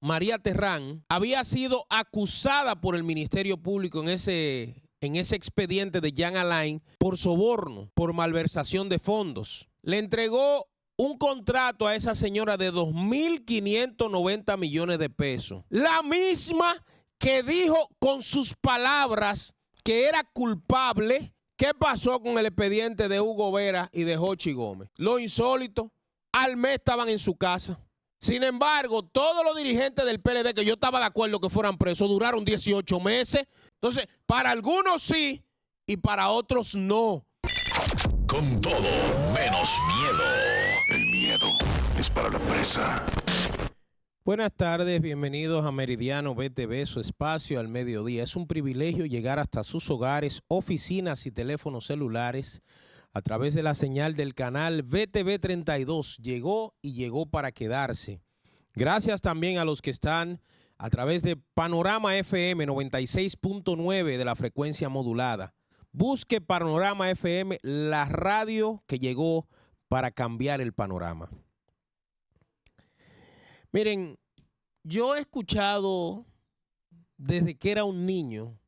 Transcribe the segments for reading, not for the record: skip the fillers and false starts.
María Terrán, había sido acusada por el Ministerio Público en ese expediente de Jean Alain por soborno, por malversación de fondos. Le entregó un contrato a esa señora de 2.590 millones de pesos. La misma que dijo con sus palabras que era culpable. ¿Qué pasó con el expediente de Hugo Vera y de Jochi Gómez? Lo insólito, al mes estaban en su casa. Sin embargo, todos los dirigentes del PLD, que yo estaba de acuerdo que fueran presos, duraron 18 meses. Entonces, para algunos sí y para otros no. Con todo, menos miedo. El miedo es para la presa. Buenas tardes, bienvenidos a Meridiano BTV, su espacio al mediodía. Es un privilegio llegar hasta sus hogares, oficinas y teléfonos celulares a través de la señal del canal BTV 32. Llegó y llegó para quedarse. Gracias también a los que están a través de Panorama FM 96.9 de la frecuencia modulada. Busque Panorama FM, la radio que llegó para cambiar el panorama. Miren, yo he escuchado desde que era un niño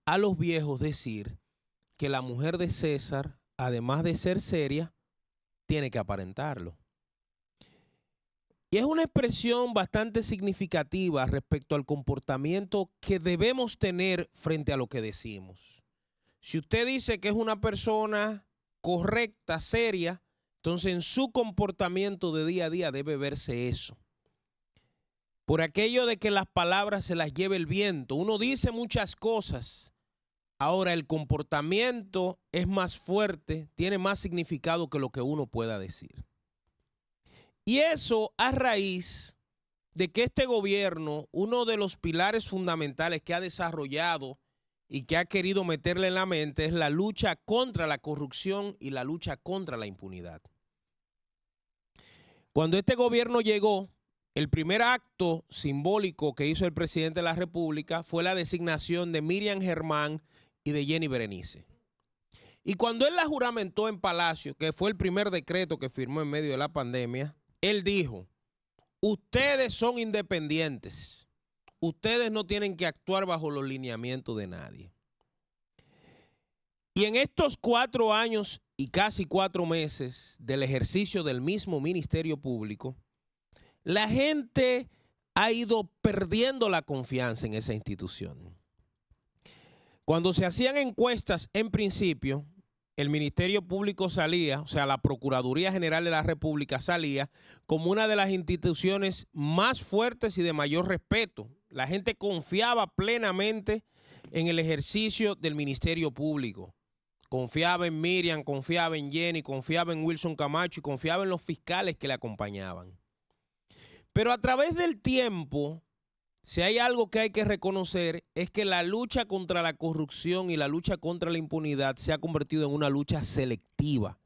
a los viejos decir que la mujer de César, además de ser seria, tiene que aparentarlo. Y es una expresión bastante significativa respecto al comportamiento que debemos tener frente a lo que decimos. Si usted dice que es una persona correcta, seria, entonces en su comportamiento de día a día debe verse eso. Por aquello de que las palabras se las lleve el viento. Uno dice muchas cosas. Ahora el comportamiento es más fuerte, tiene más significado que lo que uno pueda decir. Y eso a raíz de que este gobierno, uno de los pilares fundamentales que ha desarrollado y que ha querido meterle en la mente es la lucha contra la corrupción y la lucha contra la impunidad. Cuando este gobierno llegó, el primer acto simbólico que hizo el presidente de la República fue la designación de Miriam Germán y de Jenny Berenice. Y cuando él la juramentó en Palacio, que fue el primer decreto que firmó en medio de la pandemia, él dijo: ustedes son independientes, ustedes no tienen que actuar bajo los lineamientos de nadie. Y en estos 4 años y casi 4 meses del ejercicio del mismo Ministerio Público, la gente ha ido perdiendo la confianza en esa institución. Cuando se hacían encuestas, en principio, el Ministerio Público salía, o sea, la Procuraduría General de la República salía como una de las instituciones más fuertes y de mayor respeto. La gente confiaba plenamente en el ejercicio del Ministerio Público. Confiaba en Miriam, confiaba en Jenny, confiaba en Wilson Camacho y confiaba en los fiscales que le acompañaban. Pero a través del tiempo, si hay algo que hay que reconocer, es que la lucha contra la corrupción y la lucha contra la impunidad se ha convertido en una lucha selectiva.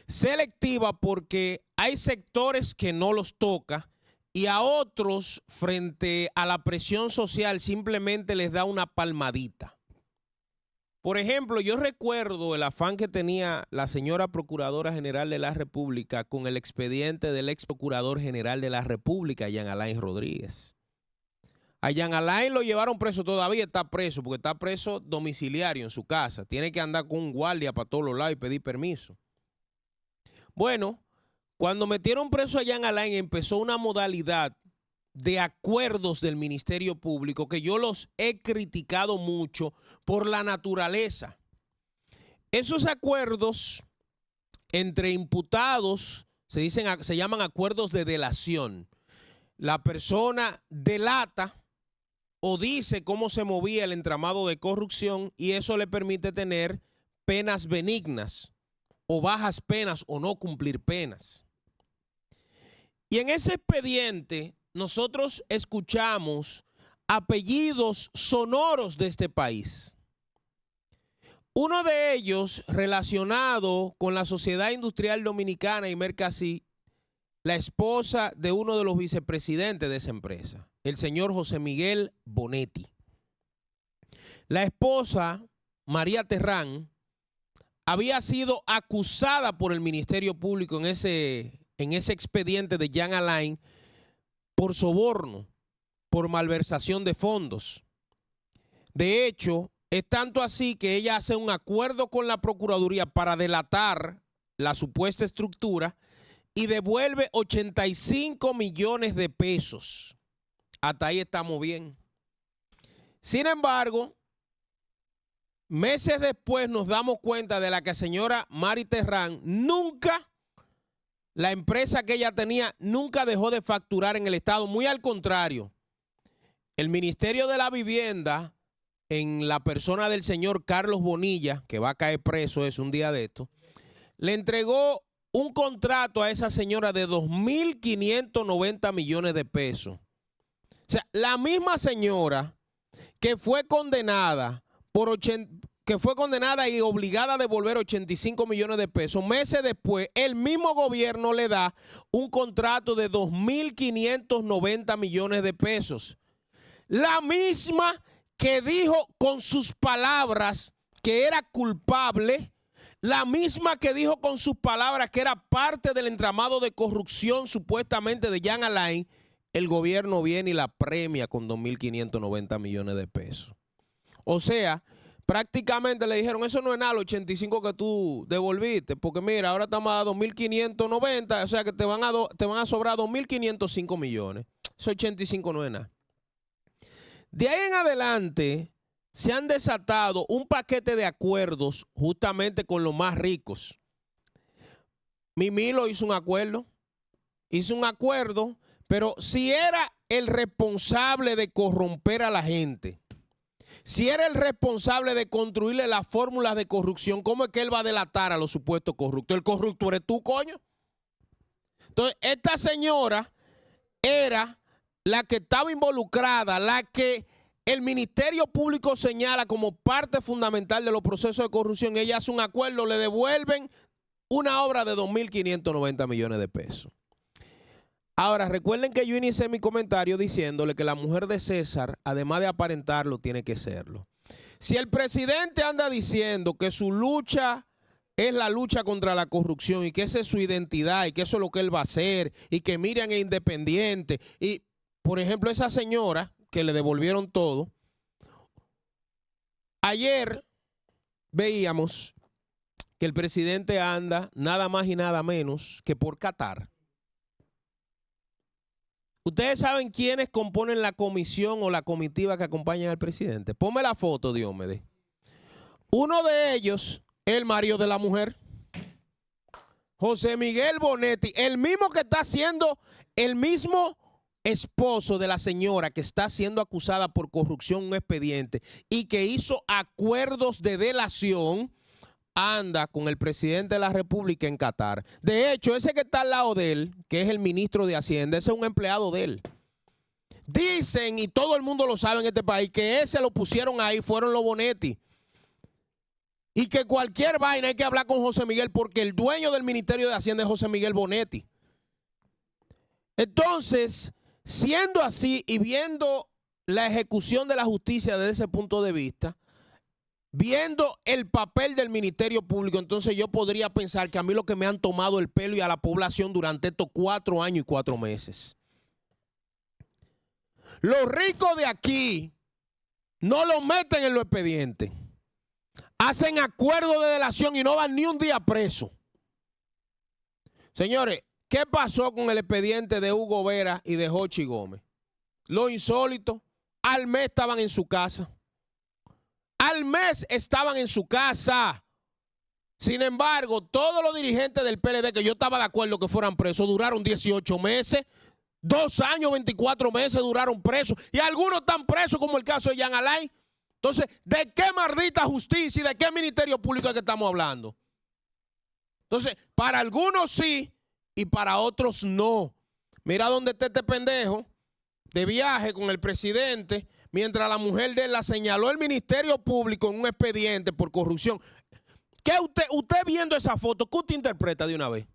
Selectiva porque hay sectores que no los toca y a otros, frente a la presión social, simplemente les da una palmadita. Por ejemplo, yo recuerdo el afán que tenía la señora Procuradora General de la República con el expediente del ex Procurador General de la República, Jean Alain Rodríguez. A Jean Alain lo llevaron preso, todavía está preso, porque está preso domiciliario en su casa. Tiene que andar con un guardia para todos los lados y pedir permiso. Bueno, cuando metieron preso a Jean Alain empezó una modalidad de acuerdos del Ministerio Público que yo los he criticado mucho por la naturaleza. Esos acuerdos entre imputados se llaman acuerdos de delación. La persona delata o dice cómo se movía el entramado de corrupción y eso le permite tener penas benignas o bajas penas o no cumplir penas. Y en ese expediente nosotros escuchamos apellidos sonoros de este país. Uno de ellos relacionado con la Sociedad Industrial Dominicana y Mercasí, la esposa de uno de los vicepresidentes de esa empresa, el señor José Miguel Bonetti. La esposa, María Terrán, había sido acusada por el Ministerio Público en ese expediente de Jean Alain por soborno, por malversación de fondos. De hecho, es tanto así que ella hace un acuerdo con la Procuraduría para delatar la supuesta estructura y devuelve 85 millones de pesos. Hasta ahí estamos bien. Sin embargo, meses después nos damos cuenta de la que señora Mari Terrán nunca, la empresa que ella tenía, nunca dejó de facturar en el Estado. Muy al contrario, el Ministerio de la Vivienda, en la persona del señor Carlos Bonilla, que va a caer preso un día de esto, le entregó un contrato a esa señora de 2.590 millones de pesos. O sea, la misma señora que fue condenada y obligada a devolver 85 millones de pesos, meses después, el mismo gobierno le da un contrato de 2.590 millones de pesos. La misma que dijo con sus palabras que era culpable, la misma que dijo con sus palabras que era parte del entramado de corrupción supuestamente de Jean Alain, el gobierno viene y la premia con 2.590 millones de pesos. O sea, prácticamente le dijeron, eso no es nada, los 85 que tú devolviste, porque mira, ahora estamos a 2.590, o sea que te van a sobrar 2.505 millones. Eso 85 no es nada. De ahí en adelante se han desatado un paquete de acuerdos justamente con los más ricos. Mimilo hizo un acuerdo, pero si era el responsable de corromper a la gente, si era el responsable de construirle las fórmulas de corrupción, ¿cómo es que él va a delatar a los supuestos corruptos? El corrupto eres tú, coño. Entonces, esta señora era la que estaba involucrada, la que el Ministerio Público señala como parte fundamental de los procesos de corrupción. Ella hace un acuerdo, le devuelven una obra de 2.590 millones de pesos. Ahora, recuerden que yo inicié mi comentario diciéndole que la mujer de César, además de aparentarlo, tiene que serlo. Si el presidente anda diciendo que su lucha es la lucha contra la corrupción y que esa es su identidad y que eso es lo que él va a hacer y que Miriam es independiente y, por ejemplo, esa señora que le devolvieron todo, ayer veíamos que el presidente anda nada más y nada menos que por Qatar. ¿Ustedes saben quiénes componen la comisión o la comitiva que acompañan al presidente? Ponme la foto, Diomedes. Uno de ellos, el marido de la mujer, José Miguel Bonetti, el mismo que está siendo, el mismo esposo de la señora que está siendo acusada por corrupción en un expediente y que hizo acuerdos de delación, anda con el presidente de la República en Qatar. De hecho, ese que está al lado de él, que es el ministro de Hacienda, ese es un empleado de él. Dicen, y todo el mundo lo sabe en este país, que ese lo pusieron ahí, fueron los Bonetti. Y que cualquier vaina hay que hablar con José Miguel porque el dueño del Ministerio de Hacienda es José Miguel Bonetti. Entonces, siendo así y viendo la ejecución de la justicia desde ese punto de vista, viendo el papel del Ministerio Público, entonces yo podría pensar que a mí lo que me han tomado el pelo y a la población durante estos 4 años y 4 meses. Los ricos de aquí no los meten en los expedientes. Hacen acuerdos de delación y no van ni un día preso. Señores, ¿qué pasó con el expediente de Hugo Vera y de Jochi Gómez? Lo insólito, al mes estaban en su casa. Al mes estaban en su casa. Sin embargo, todos los dirigentes del PLD que yo estaba de acuerdo que fueran presos duraron 18 meses, 2 años, 24 meses duraron presos. Y algunos están presos como el caso de Jean Alain. Entonces, ¿de qué maldita justicia y de qué ministerio público es que estamos hablando? Entonces, para algunos sí y para otros no. Mira dónde está este pendejo de viaje con el presidente, mientras la mujer de él la señaló el Ministerio Público en un expediente por corrupción. ¿Qué usted viendo esa foto, qué usted interpreta de una vez?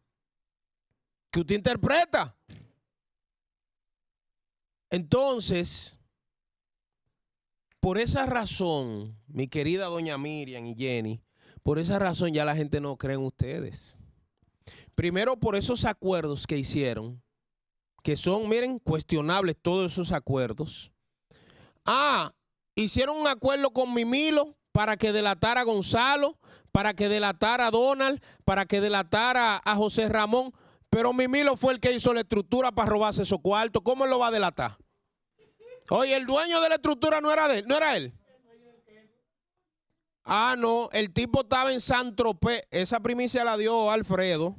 ¿Qué usted interpreta? Entonces, por esa razón, mi querida doña Miriam y Jenny, por esa razón ya la gente no cree en ustedes. Primero por esos acuerdos que hicieron, que son, miren, cuestionables todos esos acuerdos. Hicieron un acuerdo con Mimilo para que delatara a Gonzalo, para que delatara a Donald, para que delatara a José Ramón, pero Mimilo fue el que hizo la estructura para robarse esos cuartos. ¿Cómo él lo va a delatar? Oye, el dueño de la estructura no era de él, no era él. No, el tipo estaba en Saint-Tropez. Esa primicia la dio Alfredo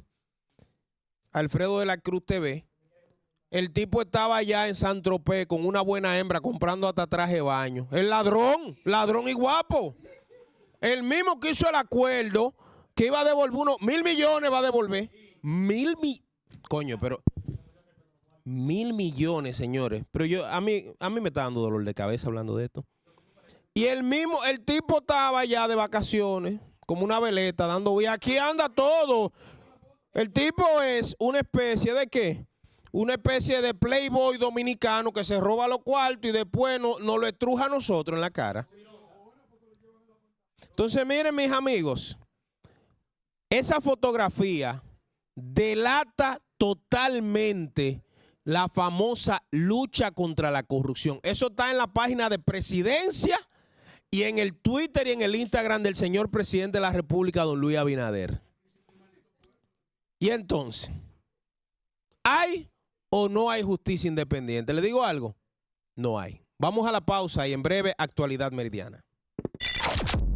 de la Cruz TV. El tipo estaba allá en Saint-Tropez con una buena hembra comprando hasta traje de baño. El ladrón y guapo. El mismo que hizo el acuerdo que iba a devolver unos 1.000 millones, va a devolver. 1.000 millones. Coño, pero 1.000 millones, señores. Pero a mí me está dando dolor de cabeza hablando de esto. Y el tipo estaba allá de vacaciones, como una veleta, dando. Y aquí anda todo. El tipo es una especie de ¿qué? Una especie de playboy dominicano que se roba los cuartos y después nos lo estruja a nosotros en la cara. Entonces, miren, mis amigos, esa fotografía delata totalmente la famosa lucha contra la corrupción. Eso está en la página de Presidencia y en el Twitter y en el Instagram del señor presidente de la República, don Luis Abinader. Y entonces, ¿hay o no hay justicia independiente? ¿Le digo algo? No hay. Vamos a la pausa y en breve Actualidad Meridiana.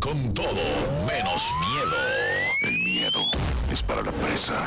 Con todo, menos miedo. El miedo es para la presa.